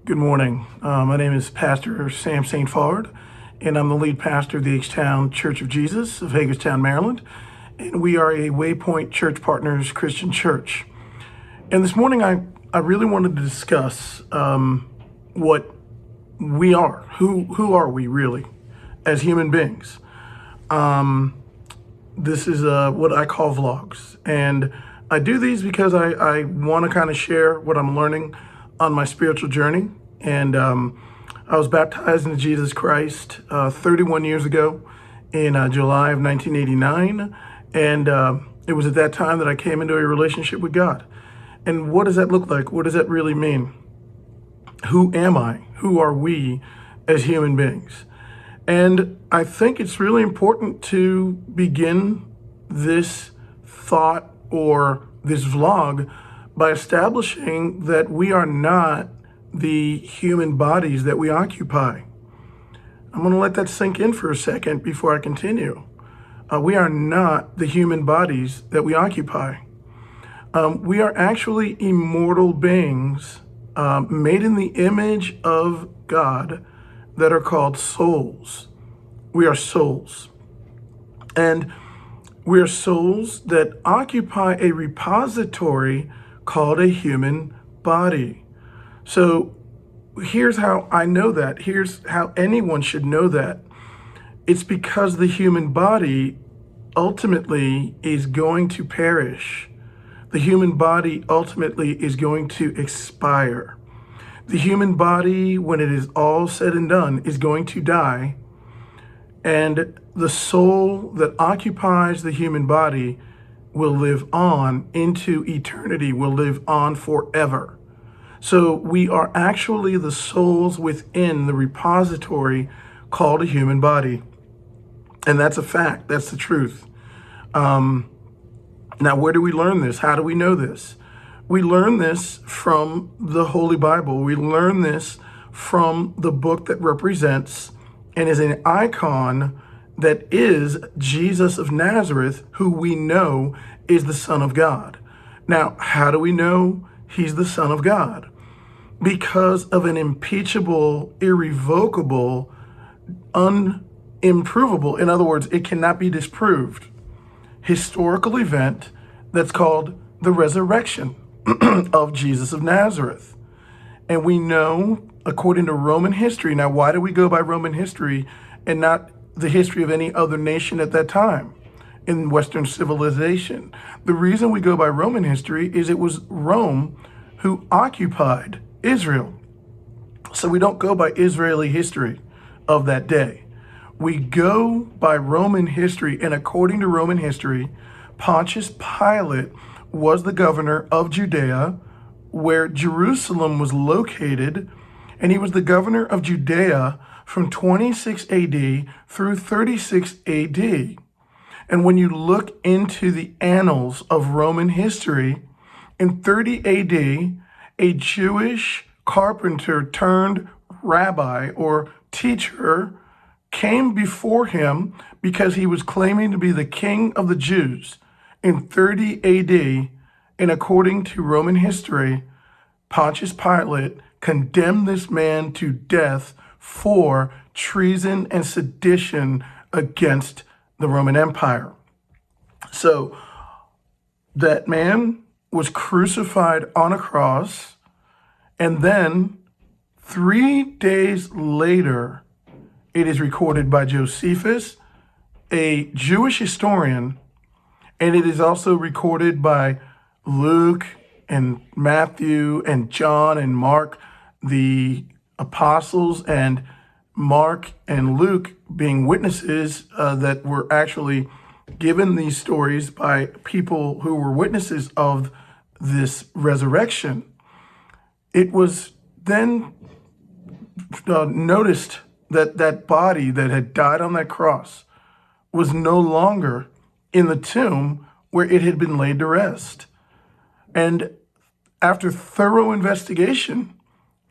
Good morning. My name is Pastor Sam St. Fard, and I'm the lead pastor of the H-Town Church of Jesus of Hagerstown, Maryland. And we are a Waypoint Church Partners Christian church. And this morning, I really wanted to discuss what we are. Who are we really as human beings? This is what I call vlogs. And I do these because I want to kind of share what I'm learning on my spiritual journey. And I was baptized into Jesus Christ 31 years ago in July of 1989. And it was at that time that I came into a relationship with God. And what does that look like? What does that really mean? Who am I? Who are we as human beings? And I think it's really important to begin this thought or this vlog by establishing that we are not the human bodies that we occupy. I'm going to let that sink in for a second before I continue. We are not the human bodies that we occupy. We are actually immortal beings made in the image of God that are called souls. We are souls. And we are souls that occupy a repository called a human body. So here's how I know that. Here's how anyone should know that. It's because the human body ultimately is going to perish. The human body ultimately is going to expire. The human body, when it is all said and done, is going to die. And the soul that occupies the human body will live on into eternity, will live on forever. So we are actually the souls within the repository called a human body. And that's a fact. That's the truth. Now, where do we learn this? How do we know this? We learn this from the Holy Bible. We learn this from the book that represents and is an icon that is Jesus of Nazareth, who we know is the Son of God. Now, how do we know he's the Son of God? Because of an impeachable, irrevocable, unimprovable, in other words, it cannot be disproved, historical event that's called the resurrection of Jesus of Nazareth. And we know, according to Roman history, now why do we go by Roman history and not the history of any other nation at that time in Western civilization? The reason we go by Roman history is it was Rome who occupied Israel. So we don't go by Israeli history of that day. We go by Roman history, and according to Roman history, Pontius Pilate was the governor of Judea, where Jerusalem was located, and he was the governor of Judea from 26 AD through 36 AD. And when you look into the annals of Roman history, in 30 AD, a Jewish carpenter turned rabbi or teacher came before him because he was claiming to be the king of the Jews. In 30 AD, and according to Roman history, Pontius Pilate condemned this man to death for treason and sedition against the Roman Empire. So that man was crucified on a cross, and then 3 days later, it is recorded by Josephus, a Jewish historian, and it is also recorded by Luke and Matthew and John and Mark, the apostles, and Mark and Luke being witnesses that were actually given these stories by people who were witnesses of this resurrection. It was then noticed that that body that had died on that cross was no longer in the tomb where it had been laid to rest. And after thorough investigation,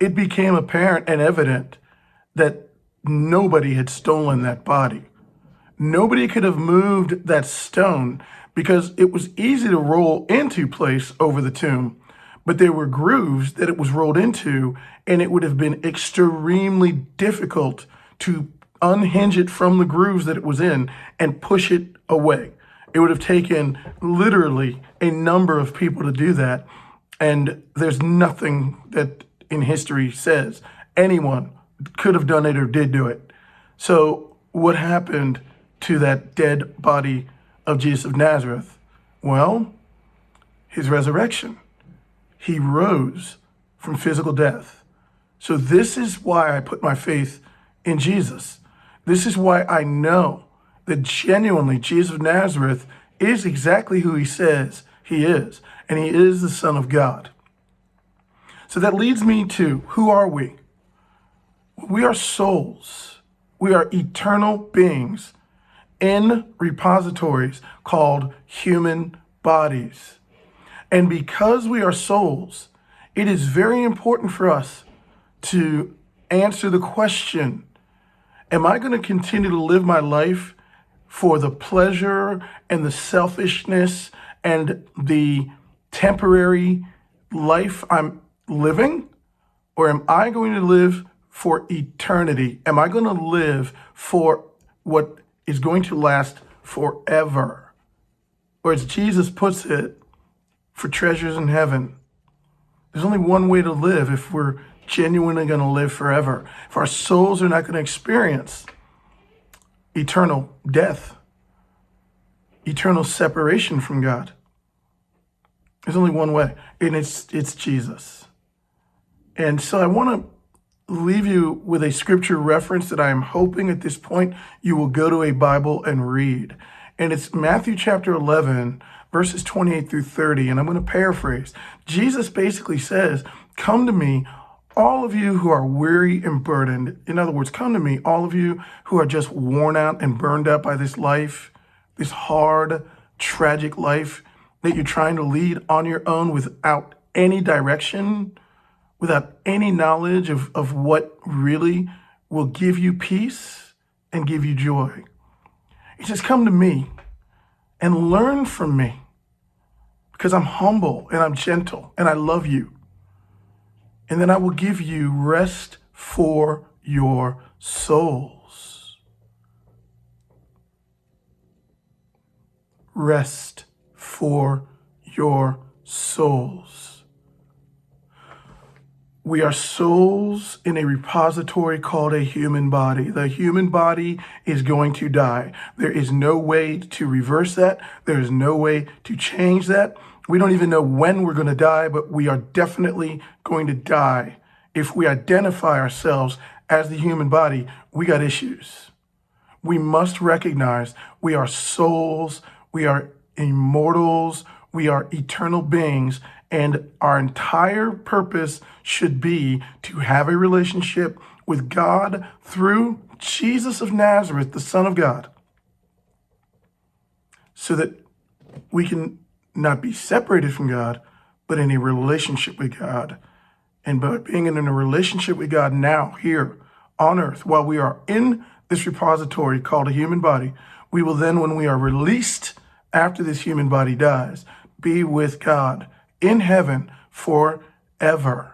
it became apparent and evident that nobody had stolen that body. Nobody could have moved that stone because it was easy to roll into place over the tomb, but there were grooves that it was rolled into, and it would have been extremely difficult to unhinge it from the grooves that it was in and push it away. It would have taken literally a number of people to do that. And there's nothing that in history says anyone could have done it or did do it. So what happened to that dead body of Jesus of Nazareth? Well, his resurrection. He rose from physical death. So this is why I put my faith in Jesus. This is why I know that genuinely Jesus of Nazareth is exactly who he says he is, and he is the Son of God. So that leads me to, who are we? We are souls. We are eternal beings in repositories called human bodies. And because we are souls, it is very important for us to answer the question, am I going to continue to live my life for the pleasure and the selfishness and the temporary life I'm living? Or am I going to live for eternity? Am I going to live for what is going to last forever? Or as Jesus puts it, for treasures in heaven. There's only one way to live if we're genuinely going to live forever. If our souls are not going to experience eternal death, eternal separation from God. There's only one way, and it's Jesus. And so I want to leave you with a scripture reference that I am hoping at this point you will go to a Bible and read. And it's Matthew chapter 11, verses 28 through 30. And I'm going to paraphrase. Jesus basically says, come to me, all of you who are weary and burdened. In other words, come to me, all of you who are just worn out and burned out by this life, this hard, tragic life that you're trying to lead on your own without any direction, without any knowledge of what really will give you peace and give you joy. He says, come to me and learn from me, because I'm humble and I'm gentle and I love you. And then I will give you rest for your souls. Rest for your souls. We are souls in a repository called a human body. The human body is going to die. There is no way to reverse that. There is no way to change that. We don't even know when we're going to die, but we are definitely going to die. If we identify ourselves as the human body, we got issues. We must recognize we are souls, we are immortals, we are eternal beings, and our entire purpose should be to have a relationship with God through Jesus of Nazareth, the Son of God, so that we can not be separated from God, but in a relationship with God. And by being in a relationship with God now, here on earth, while we are in this repository called a human body, we will then, when we are released after this human body dies, be with God in heaven forever.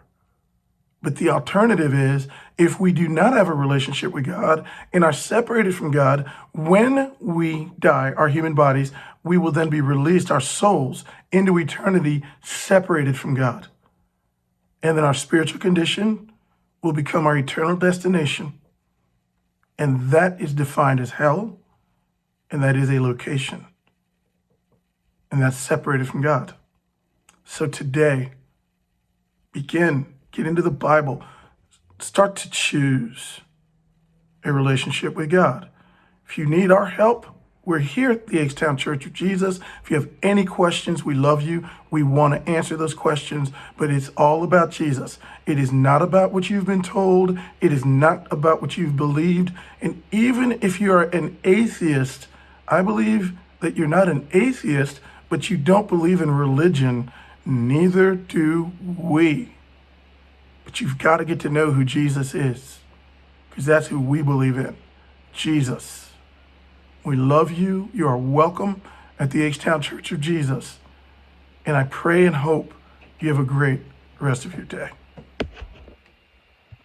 But the alternative is, if we do not have a relationship with God and are separated from God, when we die, our human bodies, we will then be released, our souls, into eternity separated from God. And then our spiritual condition will become our eternal destination. And that is defined as hell, and that is a location. And that's separated from God. So today, get into the Bible, start to choose a relationship with God. If you need our help, we're here at the Hagerstown Church of Jesus. If you have any questions, we love you. We want to answer those questions, but it's all about Jesus. It is not about what you've been told. It is not about what you've believed. And even if you're an atheist, I believe that you're not an atheist, but you don't believe in religion. Neither do we. But you've got to get to know who Jesus is, because that's who we believe in, Jesus. We love you. You are welcome at the Hagerstown Church of Jesus. And I pray and hope You have a great rest of your day.